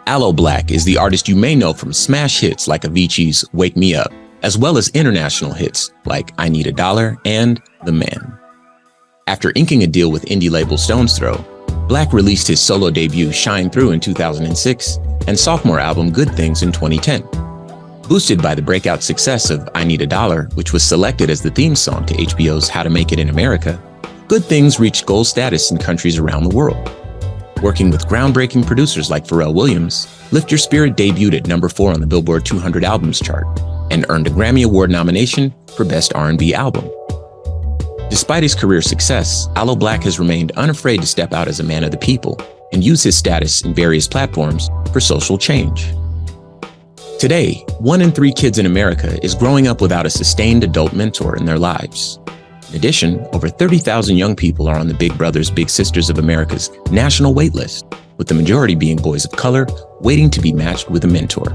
Aloe Blacc is the artist you may know from smash hits like Avicii's Wake Me Up, as well as international hits like I Need a Dollar and The Man. After inking a deal with indie label Stone's Throw, Blacc released his solo debut Shine Through in 2006 and sophomore album Good Things in 2010. Boosted by the breakout success of I Need a Dollar, which was selected as the theme song to HBO's How to Make It in America, Good Things reached gold status in countries around the world. Working with groundbreaking producers like Pharrell Williams, Lift Your Spirit debuted at number 4 on the Billboard 200 Albums chart and earned a Grammy Award nomination for Best R&B Album. Despite his career success, Aloe Blacc has remained unafraid to step out as a man of the people and use his status in various platforms for social change. Today, 1 in 3 kids in America is growing up without a sustained adult mentor in their lives. In addition, over 30,000 young people are on the Big Brothers Big Sisters of America's national waitlist, with the majority being boys of color waiting to be matched with a mentor.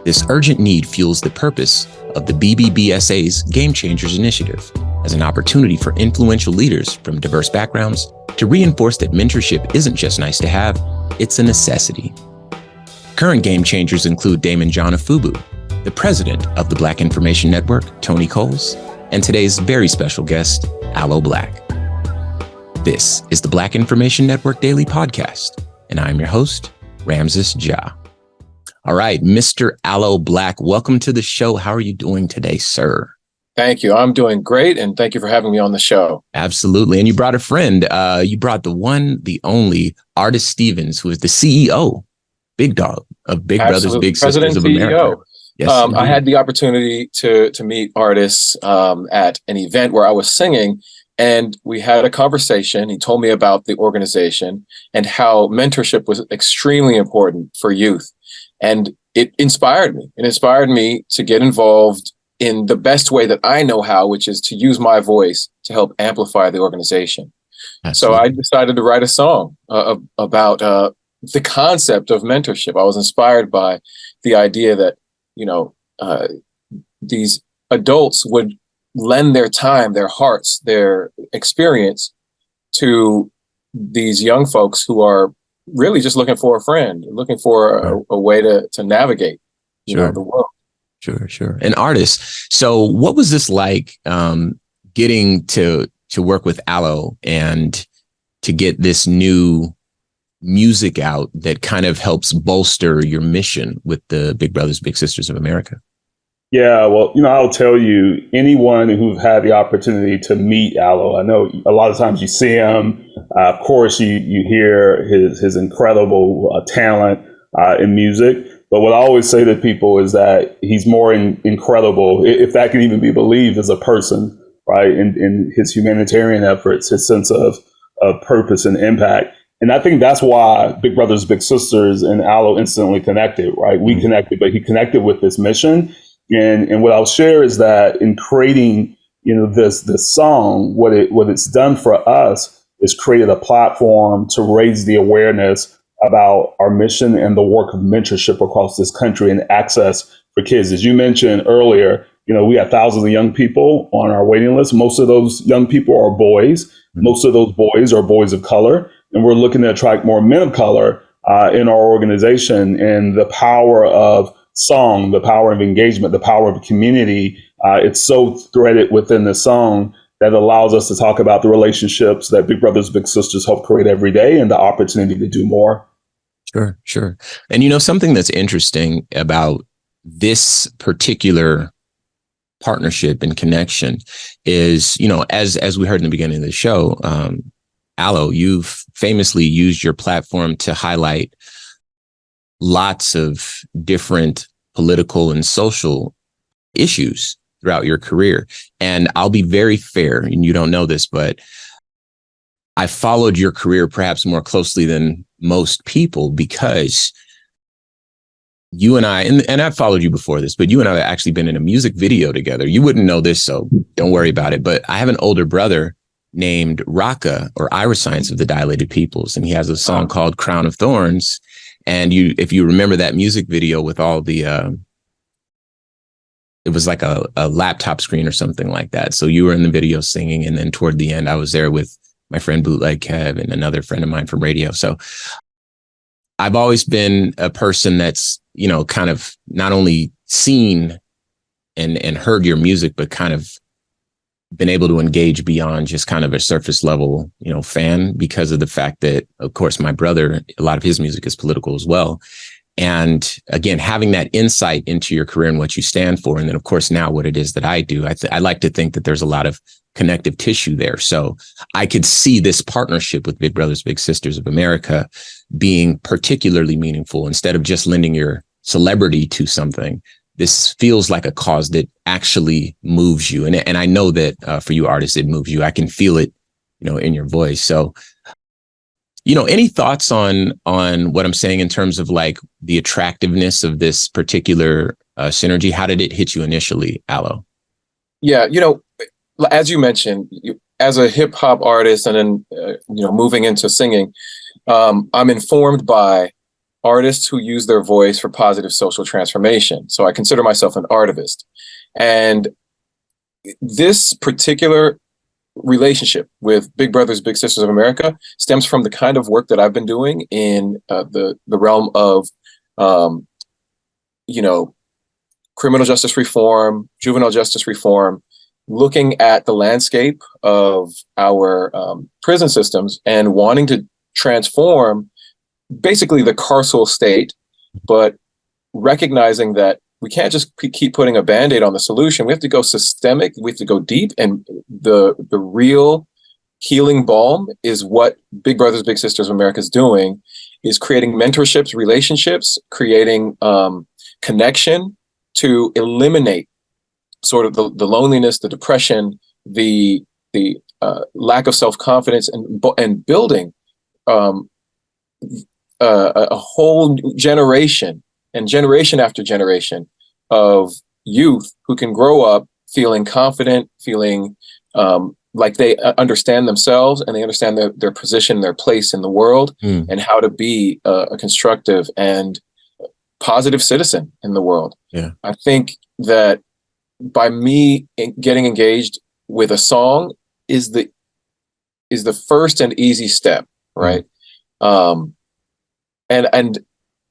This urgent need fuels the purpose of the BBBSA's Game Changers initiative as an opportunity for influential leaders from diverse backgrounds to reinforce that mentorship isn't just nice to have, it's a necessity. Current Game Changers include Damon John Afubu, the president of the Black Information Network, Tony Coles, and today's very special guest, Aloe Blacc. This is the Black Information Network Daily Podcast, and I'm your host, Ramses Ja. All right, Mr. Aloe Blacc, welcome to the show. How are you doing today, sir? Thank you. I'm doing great, and thank you for having me on the show. Absolutely. And you brought a friend. You brought the one, the only, Artis Stevens, who is the CEO, Big Dog, of Big Brothers Big Sisters of America. Yes, I had the opportunity to meet Artis at an event where I was singing, and we had a conversation. He told me about the organization and how mentorship was extremely important for youth. And it inspired me. It inspired me to get involved in the best way that I know how, which is to use my voice to help amplify the organization. Absolutely. So I decided to write a song about the concept of mentorship. I was inspired by the idea that these adults would lend their time, their hearts, their experience to these young folks who are really just looking for a friend, looking for a way to navigate the world. Sure. And Artis, so what was this like getting to work with Aloe and to get this new music out that kind of helps bolster your mission with the Big Brothers Big Sisters of America? Yeah, well, I'll tell you, anyone who's had the opportunity to meet Aloe, I know a lot of times you see him, of course you hear his incredible talent in music, but what I always say to people is that he's more incredible, if that can even be believed, as a person, right? In his humanitarian efforts, his sense of purpose and impact. And I think that's why Big Brothers Big Sisters and Aloe instantly connected, right? We connected, but he connected with this mission. And what I'll share is that in creating, this song, what it's done for us is created a platform to raise the awareness about our mission and the work of mentorship across this country and access for kids. As you mentioned earlier, we have thousands of young people on our waiting list. Most of those young people are boys. Most of those boys are boys of color. And we're looking to attract more men of color in our organization. And the power of song, the power of engagement, the power of community, it's so threaded within the song that allows us to talk about the relationships that Big Brothers Big Sisters help create every day and the opportunity to do more. Sure. And something that's interesting about this particular partnership and connection is, as we heard in the beginning of the show, Aloe, you've famously used your platform to highlight lots of different political and social issues throughout your career. And I'll be very fair, and you don't know this, but I followed your career perhaps more closely than most people because you and I, and I've followed you before this, but you and I have actually been in a music video together. You wouldn't know this, so don't worry about it. But I have an older brother named Raka, or Iris Science of the Dilated Peoples, and he has a song called Crown of Thorns. And if you remember that music video with all the, it was like a laptop screen or something like that. So you were in the video singing, and then toward the end, I was there with my friend Bootleg Kev and another friend of mine from radio. So I've always been a person that's, kind of not only seen and heard your music, but kind of been able to engage beyond just kind of a surface level, fan, because of the fact that, of course, my brother, a lot of his music is political as well. And again, having that insight into your career and what you stand for. And then, of course, now what it is that I do, I like to think that there's a lot of connective tissue there. So I could see this partnership with Big Brothers Big Sisters of America being particularly meaningful. Instead of just lending your celebrity to something, this feels like a cause that actually moves you. And I know that for you artists, it moves you. I can feel it, in your voice. So, any thoughts on what I'm saying in terms of like the attractiveness of this particular synergy? How did it hit you initially, Aloe? Yeah, as you mentioned, as a hip hop artist, and then moving into singing, I'm informed by artists who use their voice for positive social transformation. So I consider myself an artivist, and this particular relationship with Big Brothers Big Sisters of America stems from the kind of work that I've been doing in the realm of criminal justice reform, juvenile justice reform, looking at the landscape of our prison systems and wanting to transform basically the carceral state, but recognizing that we can't just keep putting a Band-Aid on the solution. We have to go systemic. We have to go deep. And the real healing balm is what Big Brothers Big Sisters of America is doing, is creating mentorships, relationships, creating connection to eliminate sort of the loneliness, the depression, the lack of self-confidence, and building a whole generation and generation after generation of youth who can grow up feeling confident, feeling like they understand themselves and they understand their position, their place in the world, and how to be a constructive and positive citizen in the world. Yeah. I think that by me getting engaged with a song is the first and easy step, right? And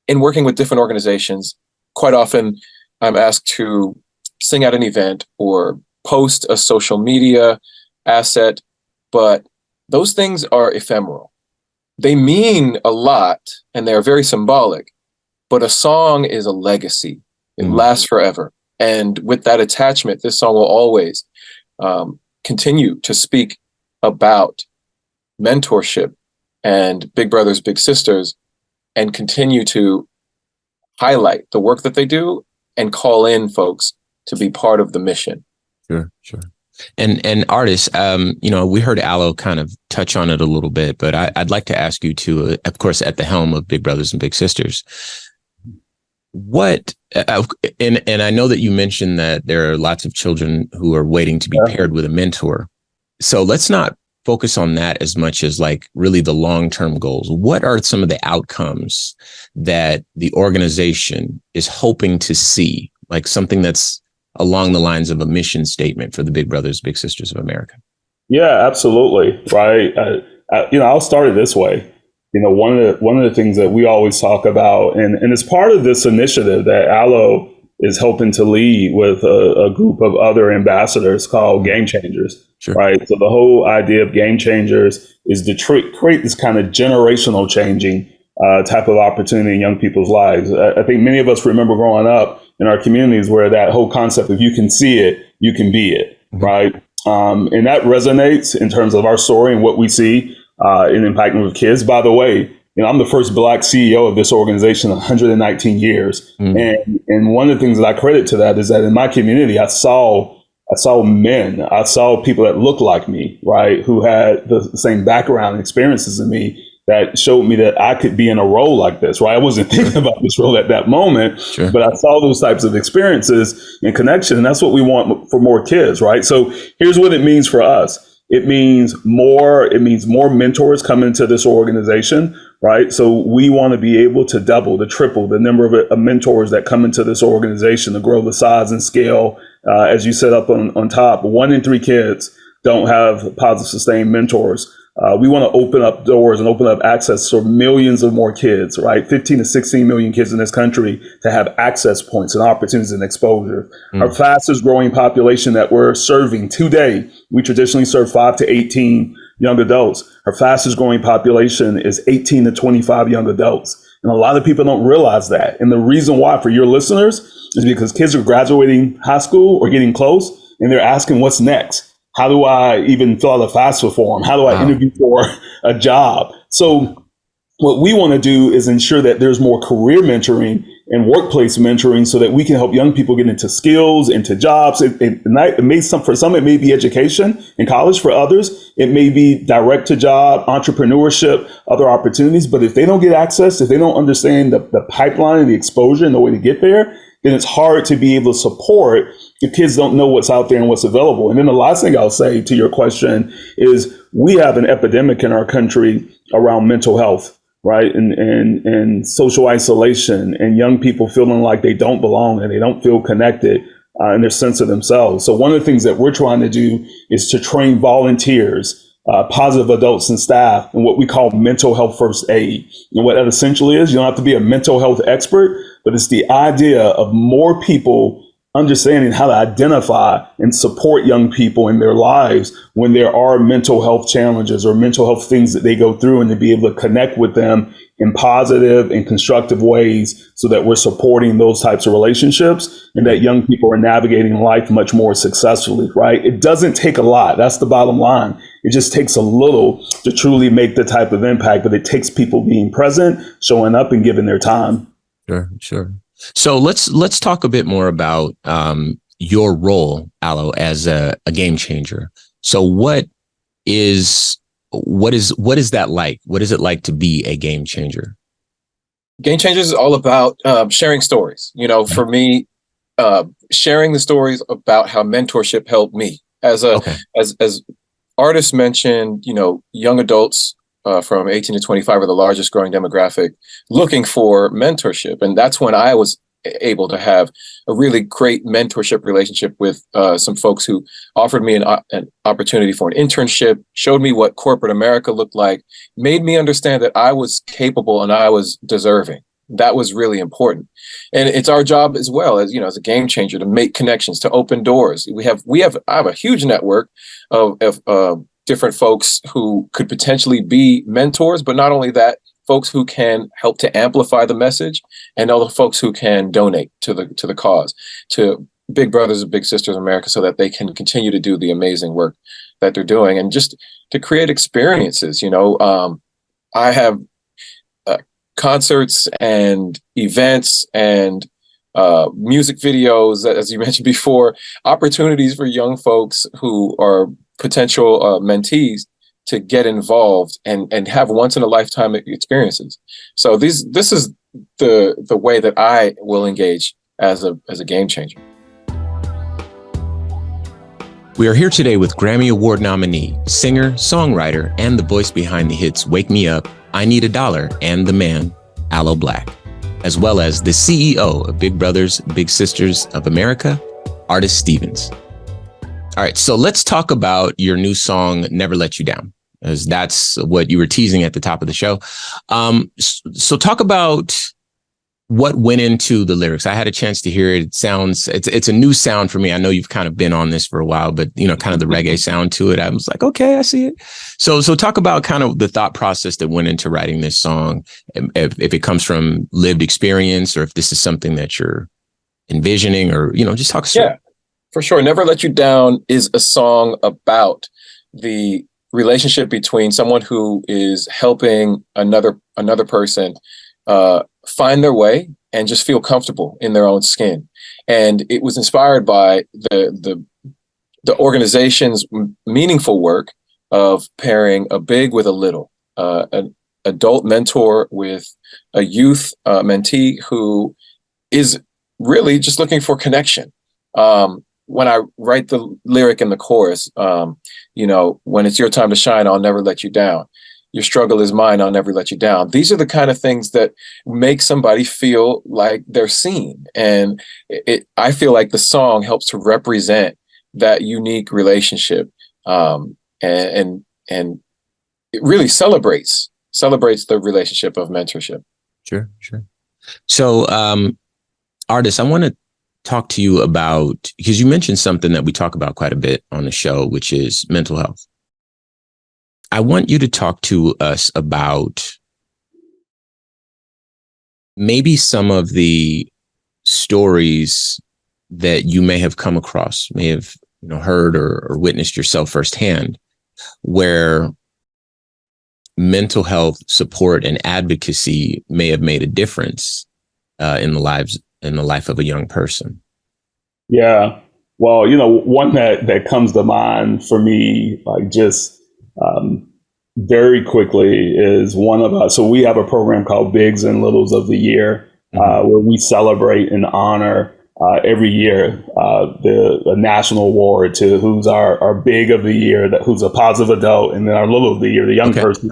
in working with different organizations, quite often I'm asked to sing at an event or post a social media asset, but those things are ephemeral. They mean a lot and they're very symbolic, but a song is a legacy. It lasts forever. And with that attachment, this song will always continue to speak about mentorship and Big Brothers Big Sisters, and continue to highlight the work that they do and call in folks to be part of the mission. Sure. And artists, we heard Aloe kind of touch on it a little bit, but I'd like to ask you to, of course, at the helm of Big Brothers and Big Sisters, what, and I know that you mentioned that there are lots of children who are waiting to be paired with a mentor. So let's not focus on that as much as like really the long-term goals. What are some of the outcomes that the organization is hoping to see, like something that's along the lines of a mission statement for the Big Brothers Big Sisters of America? Yeah, absolutely. Right. I'll start it this way. One of the things that we always talk about, and it's part of this initiative that Aloe is helping to lead with a group of other ambassadors called Game Changers. Sure. Right. So the whole idea of Game Changers is to create this kind of generational changing type of opportunity in young people's lives. I think many of us remember growing up in our communities where that whole concept of you can see it, you can be it. Right. And that resonates in terms of our story and what we see in impacting with kids. By the way, I'm the first Black CEO of this organization in 119 years. And one of the things that I credit to that is that in my community, I saw men, I saw people that looked like me, right, who had the same background and experiences as me, that showed me that I could be in a role like this, right? I wasn't thinking about this role at that moment, but I saw those types of experiences and connection. And that's what we want for more kids, right? So here's what it means for us. It means more mentors coming into this organization, right? So we want to be able to double, to triple the number of mentors that come into this organization to grow the size and scale. As you set up on top, 1 in 3 kids don't have positive sustained mentors We want to open up doors and open up access for millions of more kids, right? 15 to 16 million kids in this country to have access points and opportunities and exposure. Our fastest growing population that we're serving today, we traditionally serve 5 to 18 young adults. Our fastest growing population is 18 to 25 young adults. And a lot of people don't realize that. And the reason why for your listeners is because kids are graduating high school or getting close and they're asking what's next. How do I even fill out a FAFSA form? How do I interview for a job? So what we want to do is ensure that there's more career mentoring and workplace mentoring so that we can help young people get into skills, into jobs. For some, it may be education in college. For others, it may be direct to job, entrepreneurship, other opportunities. But if they don't get access, if they don't understand the pipeline and the exposure and the way to get there, then it's hard to be able to support if kids don't know what's out there and what's available. And then the last thing I'll say to your question is we have an epidemic in our country around mental health, right? And social isolation and young people feeling like they don't belong and they don't feel connected in their sense of themselves. So one of the things that we're trying to do is to train volunteers, positive adults and staff in what we call mental health first aid. And what that essentially is, you don't have to be a mental health expert, but it's the idea of more people understanding how to identify and support young people in their lives when there are mental health challenges or mental health things that they go through, and to be able to connect with them in positive and constructive ways so that we're supporting those types of relationships and that young people are navigating life much more successfully, right? It doesn't take a lot. That's the bottom line. It just takes a little to truly make the type of impact, but it takes people being present, showing up, and giving their time. Sure. So let's talk a bit more about your role, Aloe, as a game changer. So what is that like? What is it like to be a game changer? Game Changers is all about sharing stories. For me, sharing the stories about how mentorship helped me as artists mentioned. Young adults from 18 to 25 are the largest growing demographic looking for mentorship. And that's when I was able to have a really great mentorship relationship with some folks who offered me an opportunity for an internship, showed me what corporate America looked like, made me understand that I was capable and I was deserving. That was really important. And it's our job as well as a game changer to make connections, to open doors. I have a huge network of different folks who could potentially be mentors, but not only that, folks who can help to amplify the message, and other folks who can donate to the cause, to Big Brothers and Big Sisters of America, so that they can continue to do the amazing work that they're doing, and just to create experiences. I have concerts and events and music videos, as you mentioned before, opportunities for young folks who are potential mentees to get involved and have once in a lifetime experiences. So this is the way that I will engage as a game changer. We are here today with Grammy Award nominee, singer, songwriter, and the voice behind the hits Wake Me Up, I Need a Dollar, and The Man, Aloe Blacc, as well as the CEO of Big Brothers, Big Sisters of America, Artis Stevens. All right, so let's talk about your new song, Never Let You Down, as that's what you were teasing at the top of the show. So talk about what went into the lyrics. I had a chance to hear it. It's a new sound for me. I know you've kind of been on this for a while, but kind of the reggae sound to it. I was like, okay, I see it. So talk about kind of the thought process that went into writing this song, if it comes from lived experience or if this is something that you're envisioning, or just talk us through. Yeah, for sure. Never Let You Down is a song about the relationship between someone who is helping another person find their way and just feel comfortable in their own skin. And it was inspired by the organization's meaningful work of pairing a big with a little, an adult mentor with a youth mentee who is really just looking for connection. When I write the lyric in the chorus, when it's your time to shine, I'll never let you down. Your struggle is mine, I'll never let you down. These are the kind of things that make somebody feel like they're seen. And I feel like the song helps to represent that unique relationship. And it really celebrates the relationship of mentorship. Sure, sure. So, Artist, I want to talk to you about, because you mentioned something that we talk about quite a bit on the show, which is mental health. I want you to talk to us about maybe some of the stories that you may have come across, may have heard or witnessed yourself firsthand, where mental health support and advocacy may have made a difference in the life of a young person. Yeah. Well, one that comes to mind for me, like just very quickly, is one of us. So we have a program called Bigs and Littles of the Year, where we celebrate and honor every year the national award to who's our big of the year, who's a positive adult, and then our little of the year, the young person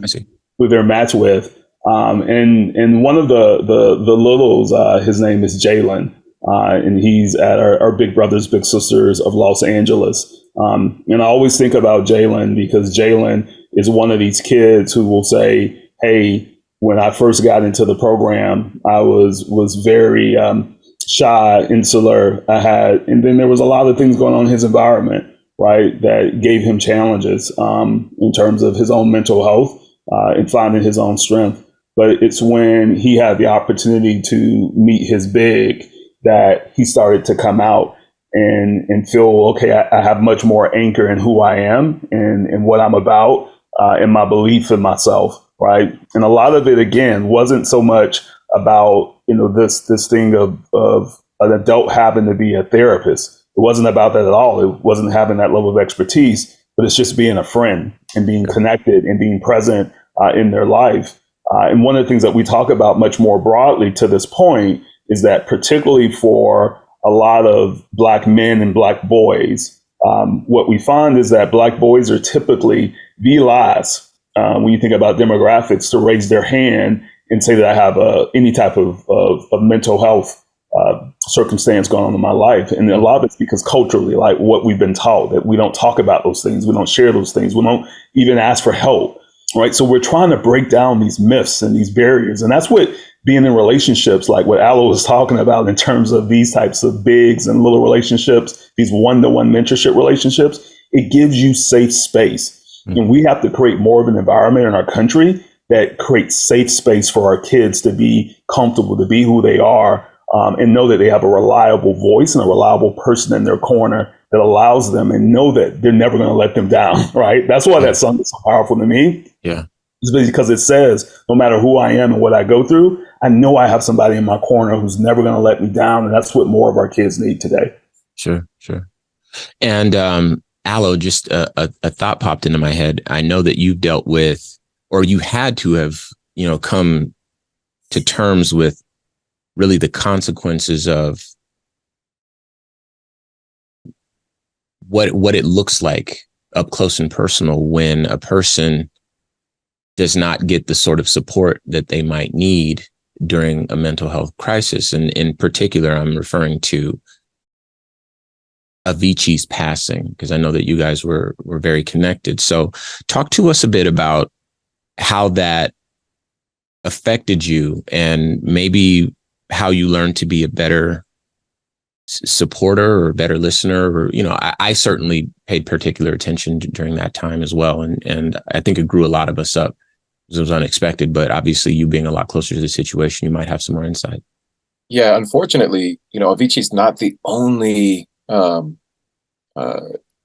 who they're matched with. And one of the littles, his name is Jalen. And he's at our Big Brothers Big Sisters of Los Angeles. And I always think about Jalen because Jalen is one of these kids who will say, hey, when I first got into the program, I was very shy, insular. And then there was a lot of things going on in his environment, right, that gave him challenges in terms of his own mental health and finding his own strength. But it's when he had the opportunity to meet his big that he started to come out and feel, okay, I have much more anchor in who I am and what I'm about and my belief in myself, right? And a lot of it, again, wasn't so much about, this thing of an adult having to be a therapist. It wasn't about that at all. It wasn't having that level of expertise, but it's just being a friend and being connected and being present in their life. And one of the things that we talk about much more broadly to this point is that particularly for a lot of Black men and Black boys, what we find is that Black boys are typically the last, when you think about demographics, to raise their hand and say that I have any type of mental health circumstance going on in my life. And a lot of it's because culturally, like what we've been taught, that we don't talk about those things, we don't share those things, we don't even ask for help, right? So we're trying to break down these myths and these barriers. And that's what being in relationships, like what Aloe was talking about in terms of these types of bigs and little relationships, these one-to-one mentorship relationships, it gives you safe space. And we have to create more of an environment in our country that creates safe space for our kids to be comfortable, to be who they are, and know that they have a reliable voice and a reliable person in their corner that allows them and know that they're never going to let them down, right? That's why that song is so powerful to me. Yeah. It's because it says, no matter who I am and what I go through, I know I have somebody in my corner who's never going to let me down. And that's what more of our kids need today. Sure, sure. And Aloe, just a thought popped into my head. I know that you've dealt with, or you had to have, come to terms with really the consequences of what it looks like up close and personal when a person does not get the sort of support that they might need during a mental health crisis. And in particular, I'm referring to Avicii's passing, because I know that you guys were very connected. So talk to us a bit about how that affected you and maybe how you learned to be a better supporter or a better listener. Or, I certainly paid particular attention during that time as well. And I think it grew a lot of us up. It was unexpected, but obviously you being a lot closer to the situation, you might have some more insight. Yeah, unfortunately, Avicii's not the only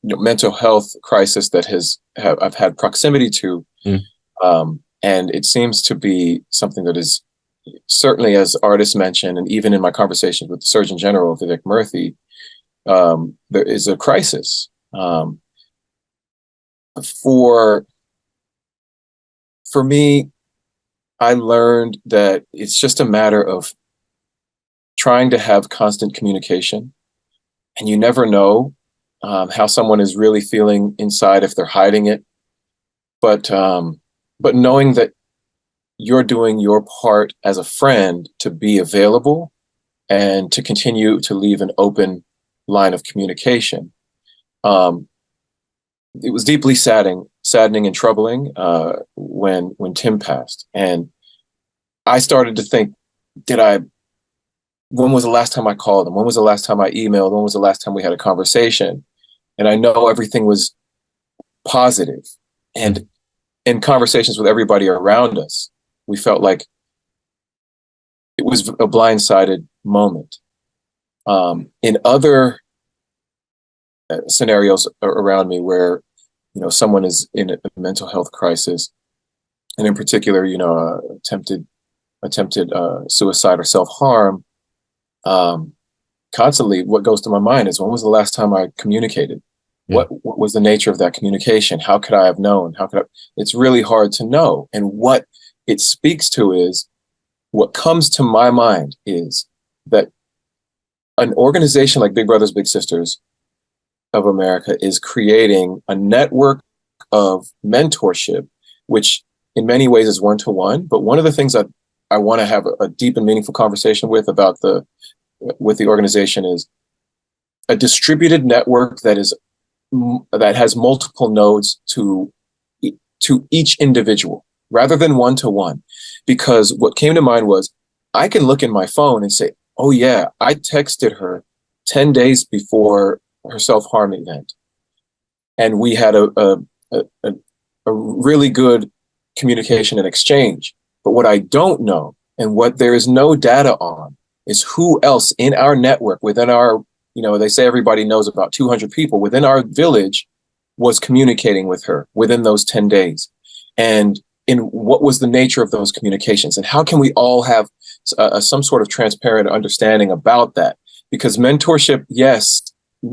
mental health crisis that I've had proximity to. And it seems to be something that is certainly, as artists mentioned, and even in my conversations with the Surgeon General, Vivek Murthy, there is a crisis. For me, I learned that it's just a matter of trying to have constant communication, and you never know how someone is really feeling inside if they're hiding it. But knowing that you're doing your part as a friend to be available and to continue to leave an open line of communication. it was deeply saddening and troubling when Tim passed. And I started to think, when was the last time I called him? When was the last time I emailed? When was the last time we had a conversation? And I know everything was positive. And in conversations with everybody around us, we felt like it was a blindsided moment. In other scenarios around me where, someone is in a mental health crisis, and in particular, attempted suicide or self-harm, constantly what goes to my mind is, when was the last time I communicated? Yeah. What was the nature of that communication? How could I have known? It's really hard to know. And what it speaks to is, what comes to my mind is that an organization like Big Brothers Big Sisters of America is creating a network of mentorship, which in many ways is one-to-one. But one of the things that I want to have a deep and meaningful conversation with the organization is a distributed network that has multiple nodes to each individual, rather than one-to-one. Because what came to mind was, I can look in my phone and say, oh yeah, I texted her 10 days before her self-harm event, and we had a really good communication and exchange. But what I don't know, and what there is no data on, is who else in our network, within our, they say everybody knows about 200 people within our village, was communicating with her within those 10 days. And in what was the nature of those communications, and how can we all have some sort of transparent understanding about that? Because mentorship, yes,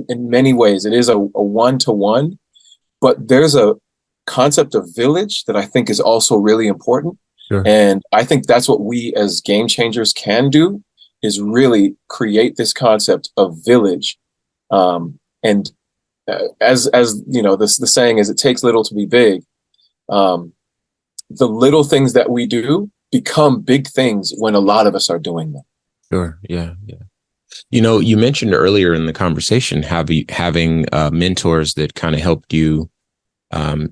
in many ways, it is a one-to-one, but there's a concept of village that I think is also really important. Sure. And I think that's what we as game changers can do, is really create this concept of village. And as the saying is, it takes little to be big. The little things that we do become big things when a lot of us are doing them. Sure. Yeah. Yeah. You mentioned earlier in the conversation having mentors that kind of helped you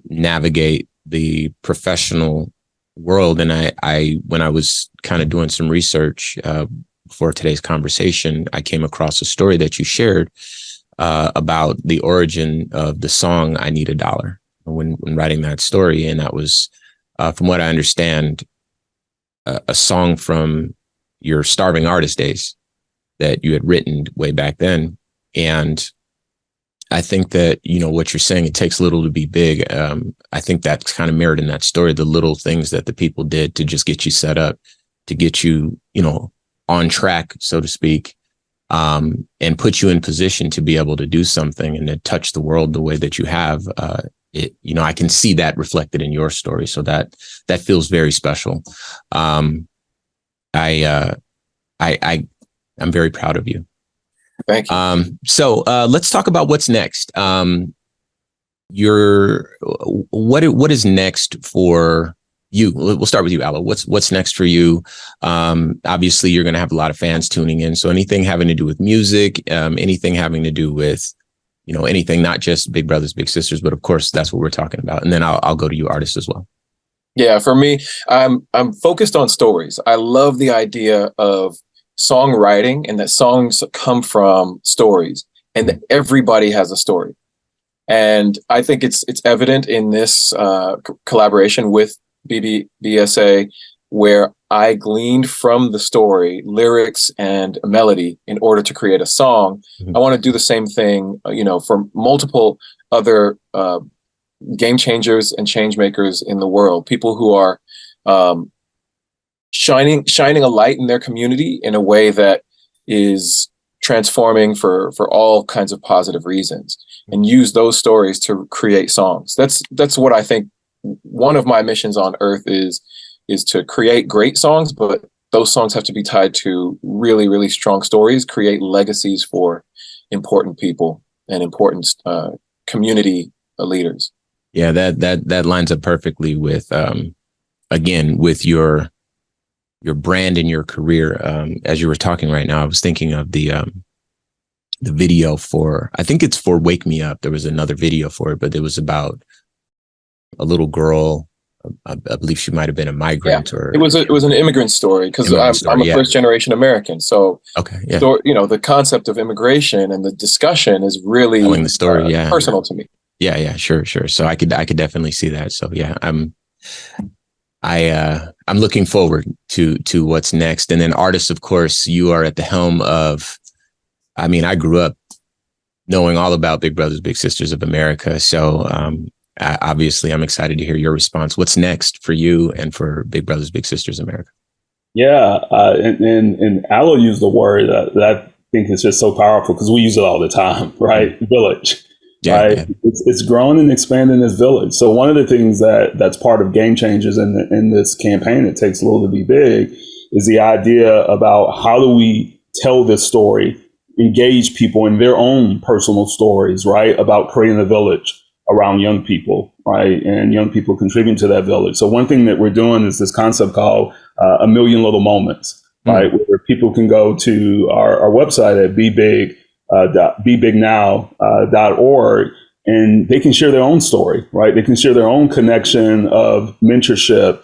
navigate the professional world. And I when I was kind of doing some research for today's conversation, I came across a story that you shared about the origin of the song "I Need a Dollar" when writing that story, and that was, from what I understand, a song from your starving artist days that you had written way back then. And I think that, what you're saying, it takes little to be big. I think that's kind of mirrored in that story, the little things that the people did to just get you set up, to get you, on track, so to speak, and put you in position to be able to do something and to touch the world the way that you have. I can see that reflected in your story. So that feels very special. I'm very proud of you. Thank you. So let's talk about what's next. What is next for you? We'll start with you, Aloe. What's next for you? Obviously, you're going to have a lot of fans tuning in. So anything having to do with music, anything having to do with, anything, not just Big Brothers Big Sisters, but of course that's what we're talking about. And then I'll go to you, artists, as well. Yeah, for me, I'm focused on stories. I love the idea of songwriting, and that songs come from stories, and that everybody has a story. And I think it's evident in this collaboration with BBSA, where I gleaned from the story lyrics and a melody in order to create a song. Mm-hmm. I want to do the same thing, for multiple other game changers and change makers in the world, people who are shining a light in their community in a way that is transforming for all kinds of positive reasons, and use those stories to create songs. That's what I think one of my missions on earth is to create great songs, but those songs have to be tied to really, really strong stories, create legacies for important people and important community leaders. Yeah, that lines up perfectly with, again, with your brand and your career. As you were talking right now, I was thinking of the the video for, I think it's for Wake Me Up. There was another video for it, but it was about a little girl. I believe she might have been a migrant, or it was an immigrant story, because I'm a first generation American. So okay, yeah. So, the concept of immigration and the discussion is really telling the story, personal to me. Yeah, sure. So I could definitely see that. So yeah, I'm looking forward to what's next. And then artists, of course, you are at the helm of. I mean, I grew up knowing all about Big Brothers Big Sisters of America. So obviously, I'm excited to hear your response. What's next for you and for Big Brothers Big Sisters of America? Yeah, and Aloe used the word that I think is just so powerful because we use it all the time, right? Village, right? Yeah. It's growing and expanding as village. So one of the things that's part of Game Changers in this campaign, It Takes Little to Be Big, is the idea about how do we tell this story, engage people in their own personal stories, right? About creating a village around young people, right? And young people contributing to that village. So one thing that we're doing is this concept called A Million Little Moments, right? Where people can go to our website at bebignow.org and they can share their own story, right? They can share their own connection of mentorship,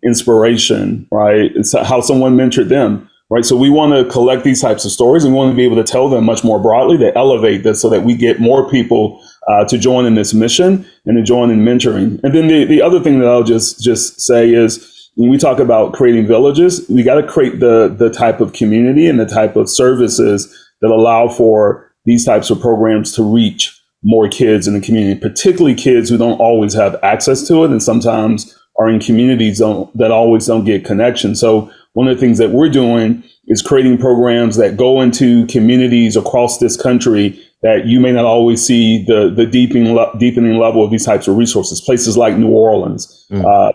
inspiration, right? It's how someone mentored them, right? So we want to collect these types of stories and we want to be able to tell them much more broadly, to elevate this so that we get more people to join in this mission and to join in mentoring. And then the other thing that I'll just say is, when we talk about creating villages, we got to create the type of community and the type of services that allow for these types of programs to reach more kids in the community, particularly kids who don't always have access to it and sometimes are in communities that always don't get connection. So one of the things that we're doing is creating programs that go into communities across this country that you may not always see the deepening level of these types of resources. Places like New Orleans,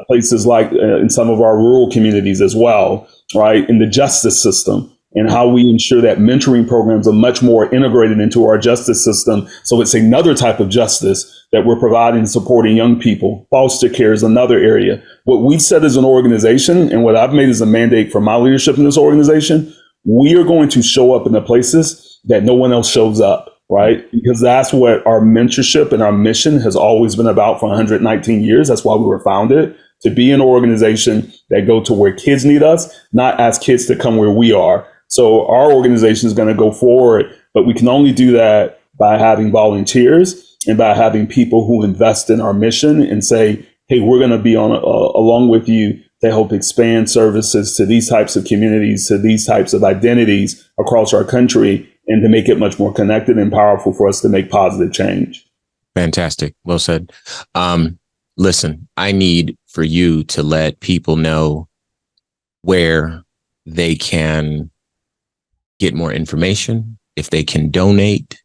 places like in some of our rural communities as well, right? In the justice system, and how we ensure that mentoring programs are much more integrated into our justice system. So it's another type of justice that we're providing and supporting young people. Foster care is another area. What we've said as an organization, and what I've made as a mandate for my leadership in this organization, we are going to show up in the places that no one else shows up, right? Because that's what our mentorship and our mission has always been about for 119 years. That's why we were founded, to be an organization that go to where kids need us, not ask kids to come where we are. So our organization is going to go forward, but we can only do that by having volunteers and by having people who invest in our mission and say, hey, we're going to be along with you to help expand services to these types of communities, to these types of identities across our country, and to make it much more connected and powerful for us to make positive change. Fantastic. Well said. Listen, I need for you to let people know where they can get more information, if they can donate,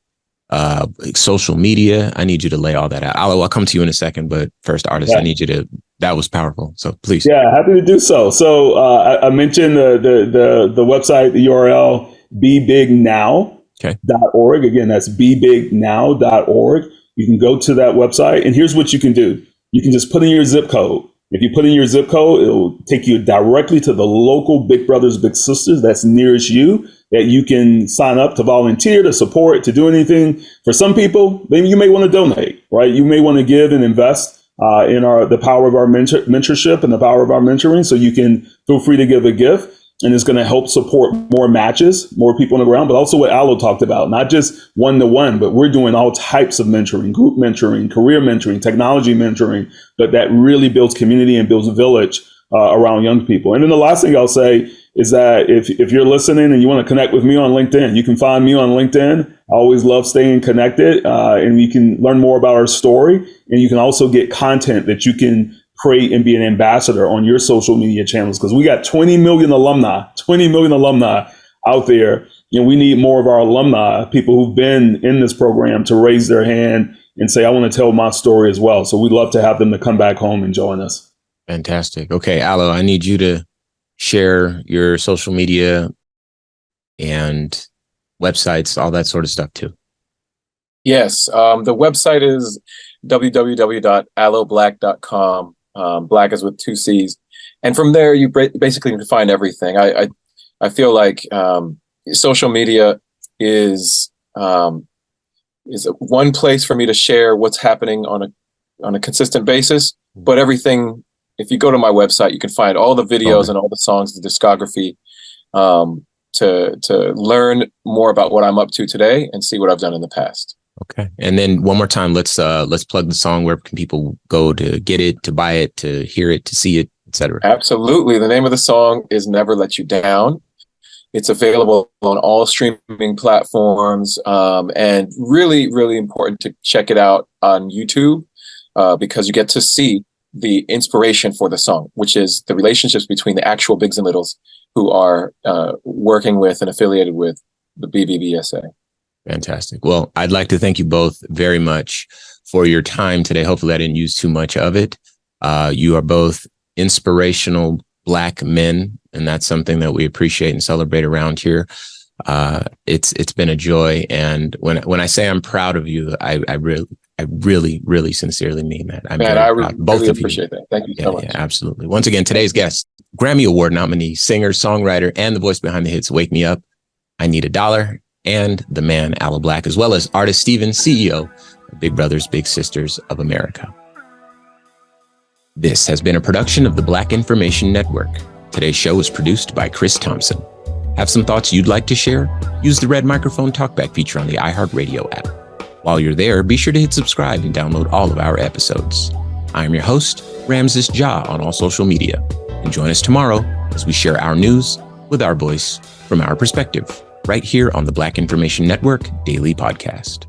social media. I need you to lay all that out. I'll come to you in a second, but first, artist, I need you to, that was powerful. So please. Yeah, happy to do so. So I mentioned the website, the URL, bebignow.org. Again, that's bebignow.org. You can go to that website, and here's what you can do. You can just put in your zip code. If you put in your zip code, it'll take you directly to the local Big Brothers Big Sisters that's nearest you, that you can sign up to volunteer, to support, to do anything. For some people, then you may want to donate, right? You may want to give and invest in the power of our mentorship and the power of our mentoring. So you can feel free to give a gift, and it's going to help support more matches, more people on the ground, but also what Aloe talked about, not just one-to-one, but we're doing all types of mentoring, group mentoring, career mentoring, technology mentoring, but that really builds community and builds a village around young people. And then the last thing I'll say is that if you're listening and you want to connect with me on LinkedIn, you can find me on LinkedIn. I always love staying connected, and you can learn more about our story, and you can also get content that you can create and be an ambassador on your social media channels, because we got 20 million alumni out there, and we need more of our alumni, people who've been in this program, to raise their hand and say, I want to tell my story as well. So we'd love to have them to come back home and join us. Fantastic. Okay, Aloe, I need you to share your social media and websites, all that sort of stuff too. Yes, the website is www.aloeblac.com. Black is with 2 C's. And from there, you basically can find everything. I feel like social media is is one place for me to share what's happening on a consistent basis. But everything, if you go to my website, you can find all the videos and all the songs, the discography, to learn more about what I'm up to today and see what I've done in the past. Okay. And then one more time, let's plug the song. Where can people go to get it, to buy it, to hear it, to see it, etc.? Absolutely. The name of the song is Never Let You Down. It's available on all streaming platforms, and really, really important to check it out on YouTube, because you get to see the inspiration for the song, which is the relationships between the actual Bigs and Littles who are working with and affiliated with the BBBSA. Fantastic. Well, I'd like to thank you both very much for your time today. Hopefully I didn't use too much of it. You are both inspirational Black men, and that's something that we appreciate and celebrate around here. It's been a joy. And when I say I'm proud of you, I really sincerely mean that. I'm very proud. Both really of you. Appreciate that. Thank you so much. Yeah, absolutely. Once again, today's guest, Grammy Award nominee, singer, songwriter, and the voice behind the hits Wake Me Up, I Need a Dollar, and the man, Aloe Blacc, as well as artist Steven, CEO of Big Brothers Big Sisters of America. This has been a production of the Black Information Network. Today's show is produced by Chris Thompson. Have some thoughts you'd like to share? Use the red microphone talkback feature on the iHeartRadio app. While you're there, be sure to hit subscribe and download all of our episodes. I am your host, Ramses Ja, on all social media. And join us tomorrow as we share our news with our voice from our perspective, right here on the Black Information Network Daily Podcast.